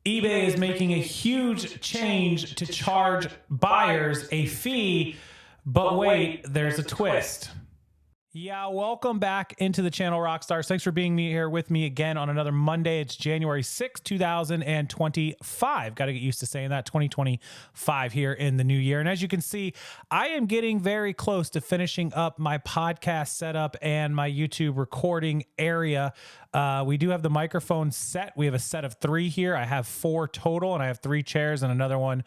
eBay is making a huge change to charge buyers a fee, but wait, there's a twist. Yeah, welcome back into the channel, Rockstars. Thanks for being here with me again on another Monday. It's January 6th, 2025. Got to get used to saying that, 2025 here in the new year. And as you can see, I am getting very close to finishing up my podcast setup and my YouTube recording area. We do have the microphone set. We have a set of 3 here. I have 4 total, and I have 3 chairs and another one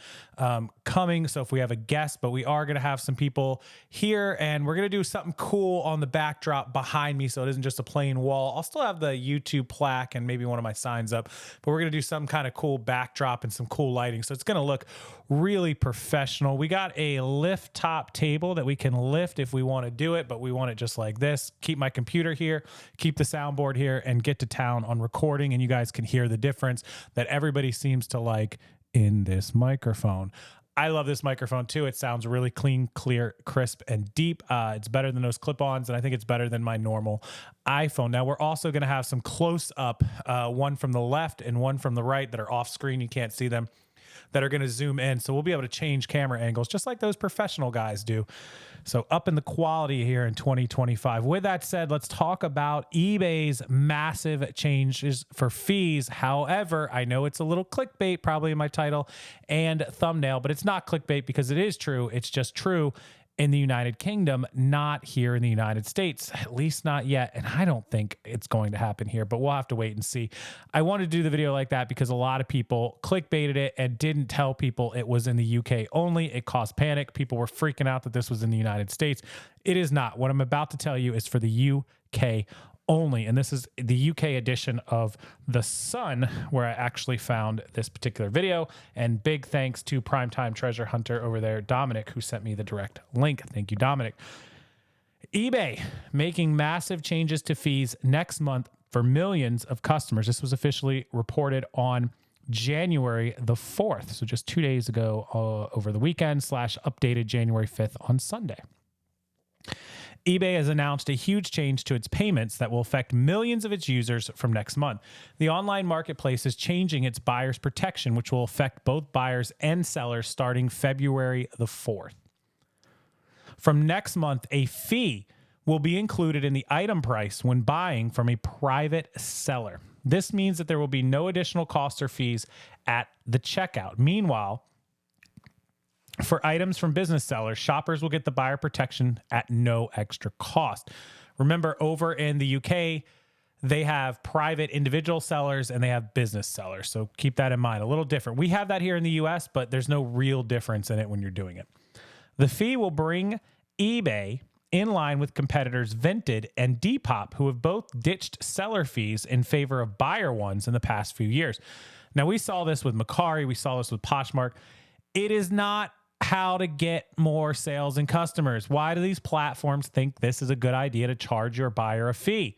coming. So if we have a guest, but we are going to have some people here, and we're going to do something cool on the backdrop behind me, so it isn't just a plain wall. I'll still have the YouTube plaque and maybe one of my signs up, but we're going to do some kind of cool backdrop and some cool lighting. So it's going to look really professional. We got a lift top table that we can lift if we want to do it, but we want it just like this. Keep my computer here, keep the soundboard here, and get to town on recording, and you guys can hear the difference that everybody seems to like in this microphone. I love this microphone too. It sounds really clean, clear, crisp, and deep. It's better than those clip-ons, and I think it's better than my normal iPhone. Now, we're also going to have some close-up, one from the left and one from the right that are off-screen. You can't see them, that are going to zoom in. So we'll be able to change camera angles just like those professional guys do. So up in the quality here in 2025. With that said, let's talk about eBay's massive changes for fees. However, I know it's a little clickbait probably in my title and thumbnail, but it's not clickbait because it is true. It's just true in the United Kingdom, not here in the United States, at least not yet. And I don't think it's going to happen here, but we'll have to wait and see. I wanted to do the video like that because a lot of people clickbaited it and didn't tell people it was in the UK only. It caused panic. People were freaking out that this was in the United States. It is not. What I'm about to tell you is for the UK only. And this is the UK edition of The Sun, where I actually found this particular video. And big thanks to Primetime Treasure Hunter over there, Dominic, who sent me the direct link. Thank you, Dominic. eBay making massive changes to fees next month for millions of customers. This was officially reported on January the 4th. So just 2 days ago over the weekend / updated January 5th on Sunday. eBay has announced a huge change to its payments that will affect millions of its users from next month. The online marketplace is changing its buyer's protection, which will affect both buyers and sellers starting February the 4th. From next month, a fee will be included in the item price when buying from a private seller. This means that there will be no additional costs or fees at the checkout. Meanwhile, for items from business sellers, shoppers will get the buyer protection at no extra cost. Remember, over in the UK, they have private individual sellers and they have business sellers. So keep that in mind. A little different. We have that here in the US, but there's no real difference in it when you're doing it. The fee will bring eBay in line with competitors Vinted and Depop, who have both ditched seller fees in favor of buyer ones in the past few years. Now, we saw this with Macari. We saw this with Poshmark. It is not how to get more sales and customers. Why do these platforms think this is a good idea to charge your buyer a fee?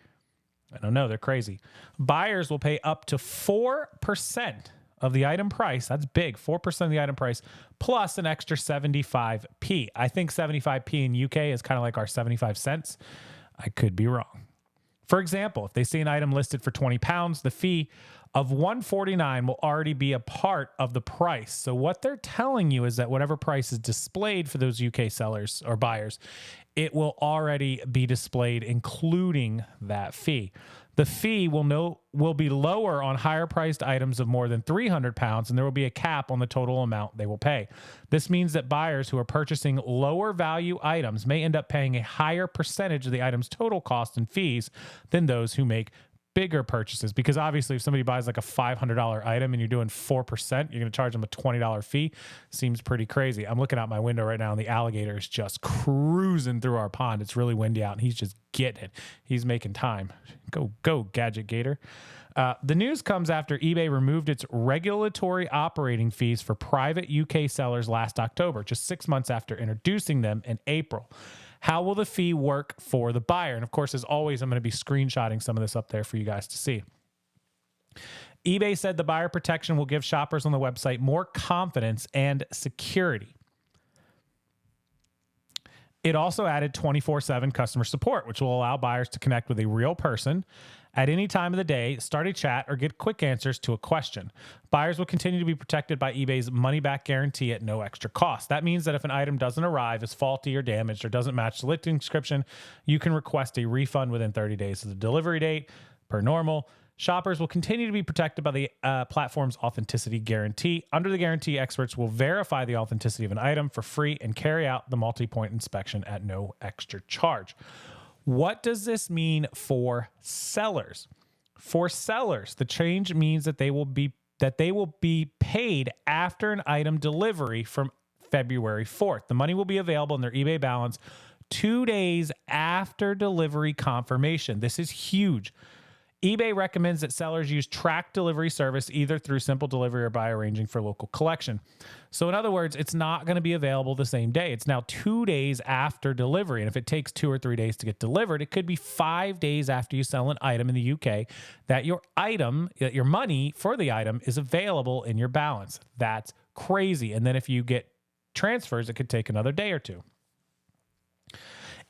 I don't know. They're crazy. Buyers will pay up to 4% of the item price. That's big. 4% of the item price plus an extra 75p. I think 75p in UK is kind of like our 75 cents. I could be wrong. For example, if they see an item listed for £20, the fee of $149 will already be a part of the price. So what they're telling you is that whatever price is displayed for those UK sellers or buyers, it will already be displayed, including that fee. The fee will be lower on higher priced items of more than £300, and there will be a cap on the total amount they will pay. This means that buyers who are purchasing lower value items may end up paying a higher percentage of the item's total cost and fees than those who make bigger purchases, because obviously if somebody buys like a $500 item and you're doing 4%, you're going to charge them a $20 fee. Seems pretty crazy. I'm looking out my window right now and the alligator is just cruising through our pond. It's really windy out and he's just getting it. He's making time. Go, Gadget Gator. The news comes after eBay removed its regulatory operating fees for private UK sellers last October, just 6 months after introducing them in April. How will the fee work for the buyer? And of course, as always, I'm going to be screenshotting some of this up there for you guys to see. eBay said the buyer protection will give shoppers on the website more confidence and security. It also added 24/7 customer support, which will allow buyers to connect with a real person At any time of the day, start a chat or get quick answers to a question. Buyers will continue to be protected by eBay's money-back guarantee at no extra cost. That means that if an item doesn't arrive, is faulty or damaged, or doesn't match the listing description, you can request a refund within 30 days of the delivery date, per normal. Shoppers will continue to be protected by the platform's authenticity guarantee. Under the guarantee, experts will verify the authenticity of an item for free and carry out the multi-point inspection at no extra charge. What does this mean for sellers? For sellers, the change means that they will be paid after an item delivery from February 4th. The money will be available in their eBay balance 2 days after delivery confirmation. This is huge. eBay recommends that sellers use tracked delivery service either through simple delivery or by arranging for local collection. So in other words, it's not going to be available the same day. It's now 2 days after delivery. And if it takes 2 or 3 days to get delivered, it could be 5 days after you sell an item in the UK that your money for the item is available in your balance. That's crazy. And then if you get transfers, it could take another day or two.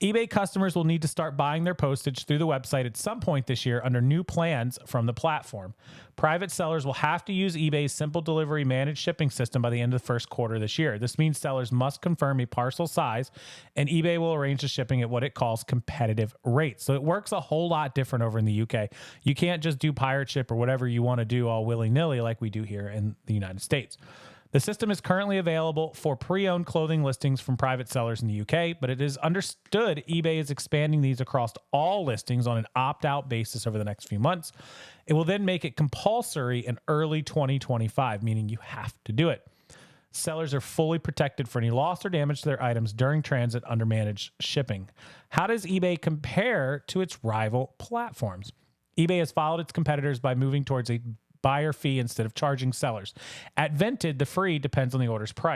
eBay customers will need to start buying their postage through the website at some point this year under new plans from the platform. Private sellers will have to use eBay's simple delivery managed shipping system by the end of the first quarter this year. This means sellers must confirm a parcel size, and eBay will arrange the shipping at what it calls competitive rates. So it works a whole lot different over in the UK. You can't just do pirate ship or whatever you want to do all willy-nilly like we do here in the United States. The system is currently available for pre-owned clothing listings from private sellers in the UK, but it is understood eBay is expanding these across all listings on an opt-out basis over the next few months. It will then make it compulsory in early 2025, meaning you have to do it. Sellers are fully protected for any loss or damage to their items during transit under managed shipping. How does eBay compare to its rival platforms? eBay has followed its competitors by moving towards a buyer fee instead of charging sellers. At Vented, the fee depends on the order's price.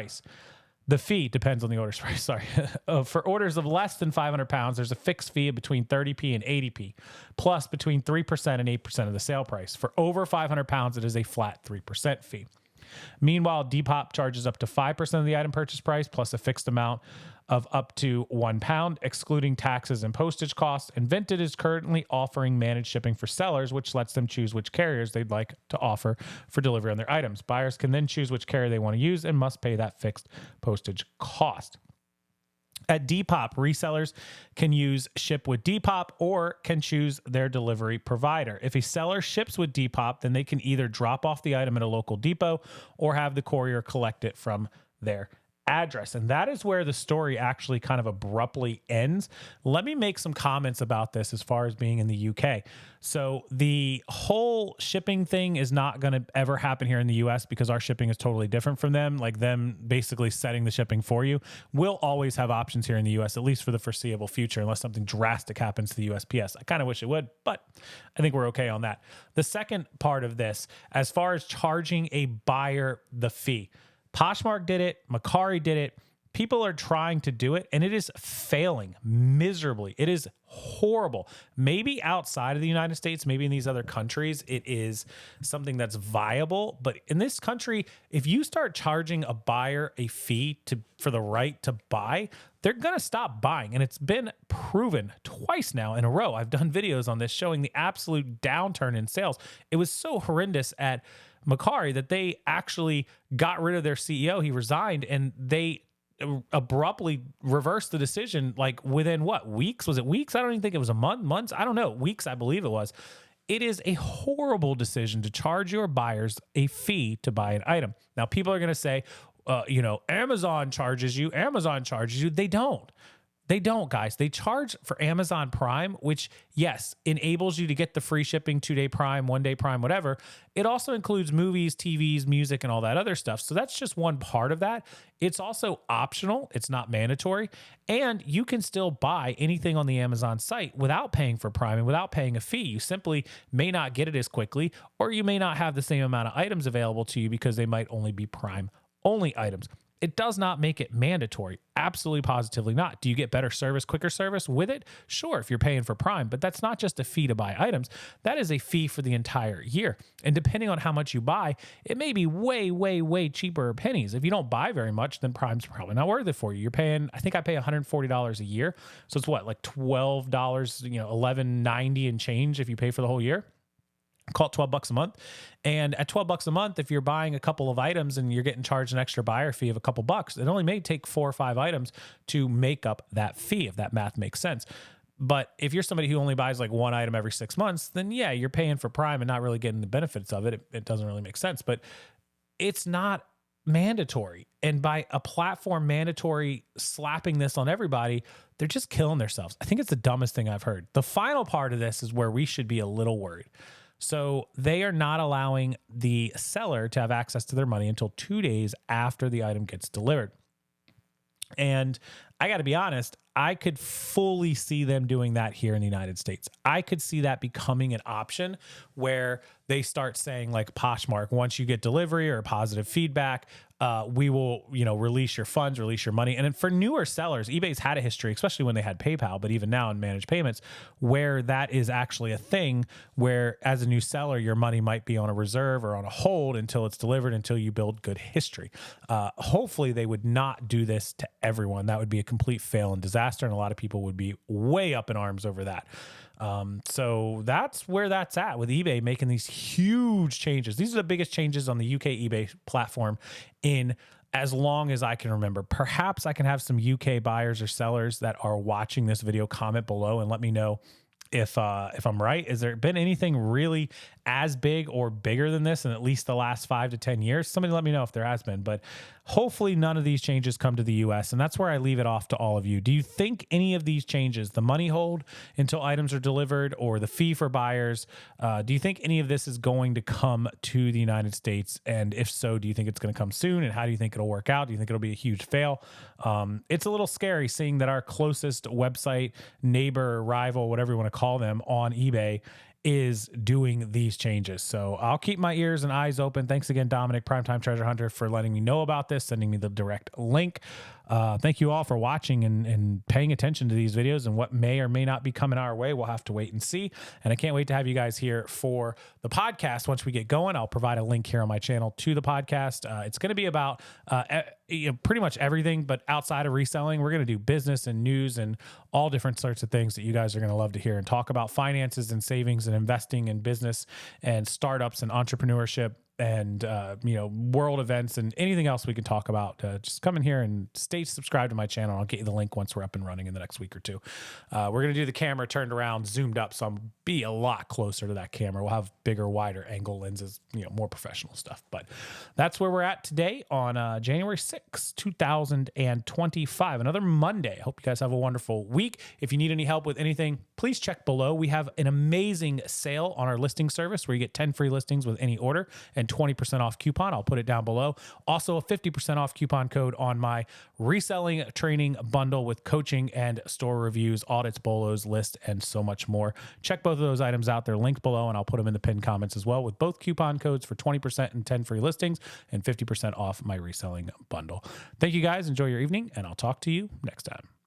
For orders of less than 500 pounds, there's a fixed fee of between 30p and 80p, plus between 3% and 8% of the sale price. For over 500 pounds, it is a flat 3% fee. Meanwhile, Depop charges up to 5% of the item purchase price plus a fixed amount of up to £1, excluding taxes and postage costs. And Vented is currently offering managed shipping for sellers, which lets them choose which carriers they'd like to offer for delivery on their items. Buyers can then choose which carrier they want to use and must pay that fixed postage cost. At Depop, resellers can use Ship with Depop or can choose their delivery provider. If a seller ships with Depop, then they can either drop off the item at a local depot or have the courier collect it from their address. And that is where the story actually kind of abruptly ends. Let me make some comments about this as far as being in the UK. So the whole shipping thing is not going to ever happen here in the US because our shipping is totally different from them, like them basically setting the shipping for you. We'll always have options here in the US, at least for the foreseeable future, unless something drastic happens to the USPS. I kind of wish it would, but I think we're okay on that. The second part of this, as far as charging a buyer the fee, Poshmark did it. Mercari did it. People are trying to do it, and it is failing miserably. It is horrible. Maybe outside of the United States, maybe in these other countries, it is something that's viable. But in this country, if you start charging a buyer a fee for the right to buy, they're going to stop buying. And it's been proven twice now in a row. I've done videos on this showing the absolute downturn in sales. It was so horrendous at Mercari that they actually got rid of their CEO. He resigned, and they abruptly reversed the decision like within weeks? Was it weeks? I don't even think it was a month, months. I don't know. Weeks, I believe it was. It is a horrible decision to charge your buyers a fee to buy an item. Now, people are going to say, Amazon charges you. They don't. They don't, guys. They charge for Amazon Prime, which, yes, enables you to get the free shipping, 2-day Prime, 1-day Prime, whatever. It also includes movies, TVs, music, and all that other stuff. So that's just one part of that. It's also optional. It's not mandatory. And you can still buy anything on the Amazon site without paying for Prime and without paying a fee. You simply may not get it as quickly, or you may not have the same amount of items available to you because they might only be Prime-only items. It does not make it mandatory. Absolutely positively not. Do you get better service, quicker service with it? Sure, if you're paying for Prime, but that's not just a fee to buy items. That is a fee for the entire year. And depending on how much you buy, it may be way, way, way cheaper pennies. If you don't buy very much, then Prime's probably not worth it for you. You're paying, I think I pay $140 a year. So it's what, like $12, $11.90 and change if you pay for the whole year? Call it $12 a month. And at $12 a month, if you're buying a couple of items and you're getting charged an extra buyer fee of a couple bucks, it only may take 4 or 5 items to make up that fee, if that math makes sense. But if you're somebody who only buys like one item every 6 months, then yeah, you're paying for Prime and not really getting the benefits of it. It doesn't really make sense, but it's not mandatory. And by a platform mandatory slapping this on everybody, they're just killing themselves. I think it's the dumbest thing I've heard. The final part of this is where we should be a little worried. So they are not allowing the seller to have access to their money until 2 days after the item gets delivered. And I got to be honest, I could fully see them doing that here in the United States. I could see that becoming an option where they start saying like Poshmark, once you get delivery or positive feedback, we will, release your funds, release your money. And then for newer sellers, eBay's had a history, especially when they had PayPal, but even now in managed payments, where that is actually a thing where as a new seller, your money might be on a reserve or on a hold until it's delivered, until you build good history. Hopefully they would not do this to everyone. That would be a complete fail and disaster. And a lot of people would be way up in arms over that. So that's where that's at with eBay making these huge changes. These are the biggest changes on the UK eBay platform in as long as I can remember. Perhaps I can have some UK buyers or sellers that are watching this video comment below and let me know if I'm right. Has there been anything really as big or bigger than this in at least the last 5 to 10 years? Somebody let me know if there has been, but hopefully none of these changes come to the US. And that's where I leave it off to all of you. Do you think any of these changes, the money hold until items are delivered or the fee for buyers, do you think any of this is going to come to the United States? And if so, do you think it's going to come soon? And how do you think it'll work out? Do you think it'll be a huge fail? It's a little scary seeing that our closest website, neighbor, rival, whatever you want to call them on eBay is doing these changes. So I'll keep my ears and eyes open. Thanks again, Dominic, Primetime Treasure Hunter, for letting me know about this, sending me the direct link. Thank you all for watching and paying attention to these videos and what may or may not be coming our way. We'll have to wait and see. And I can't wait to have you guys here for the podcast. Once we get going, I'll provide a link here on my channel to the podcast. It's going to be about pretty much everything, but outside of reselling, we're going to do business and news and all different sorts of things that you guys are going to love to hear, and talk about finances and savings and investing in business and startups and entrepreneurship and, world events and anything else we can talk about. Just come in here and stay subscribed to my channel. I'll get you the link once we're up and running in the next week or two. We're going to do the camera turned around, zoomed up, so I'll be a lot closer to that camera. We'll have bigger, wider angle lenses, more professional stuff. But that's where we're at today on January 6th, 2025. Another Monday. I hope you guys have a wonderful week. If you need any help with anything, please check below. We have an amazing sale on our listing service where you get 10 free listings with any order and 20% off coupon. I'll put it down below. Also a 50% off coupon code on my reselling training bundle with coaching and store reviews, audits, bolos, list, and so much more. Check both of those items out. They're linked below, and I'll put them in the pinned comments as well, with both coupon codes for 20% and 10 free listings and 50% off my reselling bundle. Thank you guys. Enjoy your evening, and I'll talk to you next time.